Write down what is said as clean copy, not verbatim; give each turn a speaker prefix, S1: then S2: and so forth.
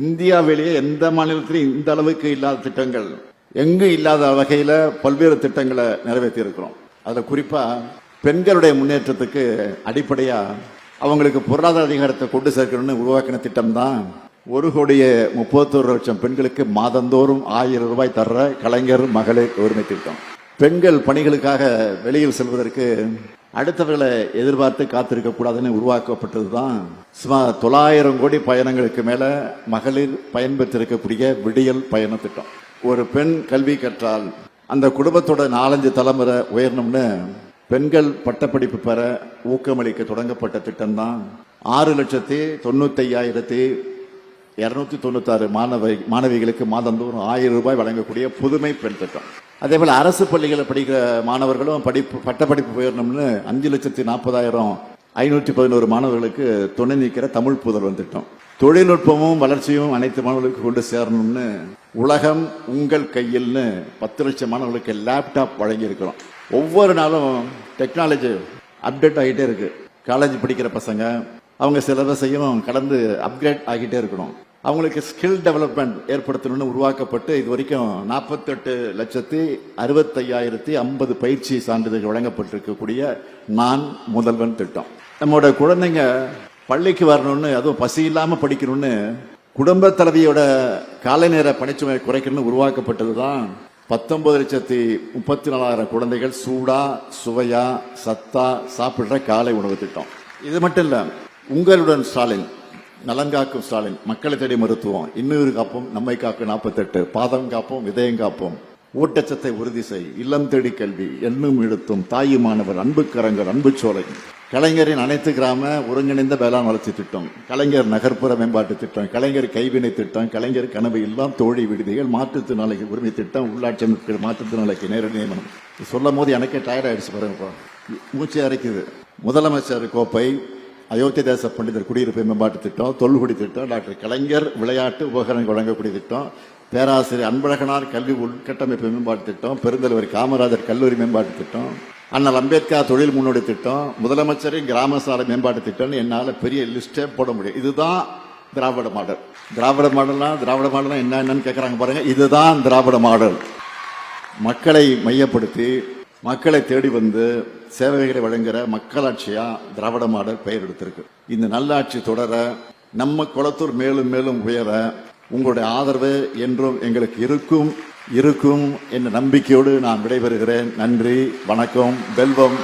S1: இந்தியாவிலேயே எந்த மாநிலத்திலும் இந்த அளவுக்கு இல்லாத திட்டங்கள், எங்கு இல்லாத வகையில பல்வேறு திட்டங்களை நிறைவேற்றி இருக்கிறோம். அதுல குறிப்பா பெண்களுடைய முன்னேற்றத்துக்கு அடிப்படையா அவங்களுக்கு பொருளாதார அதிகாரத்தை கொண்டு சேர்க்கணும்னு உருவாக்கின திட்டம் தான் 1,31,00,000 பெண்களுக்கு மாதந்தோறும் 1000 ரூபாய் தர்ற கலைஞர் மகளிர் உரிமை திட்டம். பெண்கள் பணிகளுக்காக வெளியில் செல்வதற்கு அடுத்தவர்களை எதிர்பார்த்து காத்திருக்க கூடாதுன்னு உருவாக்கப்பட்டதுதான் சுமார் 900 கோடி பயணங்களுக்கு மேல மகளிர் பயன்பெற்றிருக்கக்கூடிய விடியல் பயண திட்டம். ஒரு பெண் கல்வி கற்றால் அந்த குடும்பத்தோட 4-5 தலைமுறை உயரணும்னு பெண்கள் பட்டப்படிப்பு பெற ஊக்கமளிக்க தொடங்கப்பட்ட திட்டம் தான் 6,55,296 மாணவிகளுக்கு மாதந்தோறும் 1000 ரூபாய் வழங்கக்கூடிய புதுமை பெண் திட்டம். அதே போல அரசு பள்ளிகளை படிக்கிற மாணவர்களும் பட்டப்படிப்பு உயரணும்னு 5,40,511 மாணவர்களுக்கு துணை நிற்கிற தமிழ் புதல்வன் திட்டம். தொழில்நுட்பமும் வளர்ச்சியும் அனைத்து மாணவர்களுக்கு கொண்டு சேரணும்னு உலகம் உங்கள் கையில்னு 10 லட்சம் மாணவர்களுக்கு லேப்டாப் வழங்கி இருக்கிறோம். ஒவ்வொரு நாளும் டெக்னாலஜி அப்டேட் ஆகிட்டே இருக்கு. காலேஜ் படிக்கிற பசங்க அவங்க சிலபஸையும் கடந்து அப்கிரேட் ஆகிட்டே இருக்கணும். அவங்களுக்கு ஸ்கில் டெவலப்மெண்ட் ஏற்படுத்தணும்னு உருவாக்கப்பட்டு இது வரைக்கும் 48,65,050 பயிற்சி சான்றிதழ்கள் வழங்கப்பட்டிருக்கக்கூடிய நான் முதல்வன் திட்டம். நம்மளோட குழந்தைங்க பள்ளிக்கு வரணும்னு, அதுவும் பசி இல்லாம படிக்கணும்னு குடும்ப தலைவியோட காலை நேர பணிச்சுமை குறைக்கணும்னு உருவாக்கப்பட்டதுதான் 19,34,000 குழந்தைகள் சூடா சுவையா சத்தா சாப்பிடுற காலை உணவு திட்டம். இது மட்டும் இல்ல, உங்களுடன் ஸ்டாலின், நலன்காக்கும் ஸ்டாலின், மக்களை தேடி மருத்துவம், இன்னொரு காப்போம், நம்மை காக்கும் 48, பாதம் காப்போம், விதயம் காப்போம், ஊட்டச்சத்தை உறுதி செய், இல்லம் தேடி கல்வி, எண்ணும் இழுத்தும், தாயுமானவர், அன்பு கரங்கள், அன்பு சோலை, கலைஞரின் அனைத்து கிராம ஒருங்கிணைந்த வேளாண் வளர்ச்சி திட்டம், கலைஞர் நகர்ப்புற மேம்பாட்டு திட்டம், கலைஞர் கைவினை திட்டம், கலைஞர் கனவு இல்லம் தோழி விடுதிகள், மாற்றுத்திறனாளிகள் உரிமை திட்டம், உள்ளாட்சி அமைப்புகள் மாற்றுத்திறனாளிக்கு நேரடி நியமனம். சொல்லும் போது எனக்கே டயர்ட் ஆயிடுச்சு பாருங்க, மூச்சு அரைக்குது. முதலமைச்சர் கோப்பை, அயோத்தி தேச பண்டிதர் குடியிருப்பு மேம்பாட்டு திட்டம், தொல்குடி திட்டம், டாக்டர் கலைஞர் விளையாட்டு உபகரணங்கள் வழங்கக்கூடிய திட்டம், பேராசிரியர் அன்பழகனார் கல்வி உள்கட்டமைப்பு மேம்பாட்டு திட்டம், பெருந்தலைவர் காமராஜர் கல்லூரி மேம்பாட்டு திட்டம், அண்ணல் அம்பேத்கர் தொழில் முன்னோடி திட்டம், முதலமைச்சரின் கிராம சாலை மேம்பாட்டு திட்டம், என்னால பெரிய லிஸ்டே போட முடியும். இதுதான் திராவிட மாடல். திராவிட மாடல்னா என்னன்னு கேட்கறாங்க பாருங்க. இதுதான் திராவிட மாடல். மக்களை மையப்படுத்தி மக்களை தேடி வந்து சேவைகளை வழங்குற மக்களாட்சியா திராவிட மாடல் பெயர் எடுத்திருக்கு. இந்த நல்லாட்சி தொடர, நம்ம குளத்தூர் மேலும் மேலும் உயர உங்களுடைய ஆதரவு என்றும் எங்களுக்கு இருக்கும் என்ற நம்பிக்கையோடு நான் விடைபெறுகிறேன். நன்றி, வணக்கம், வெல்வம்.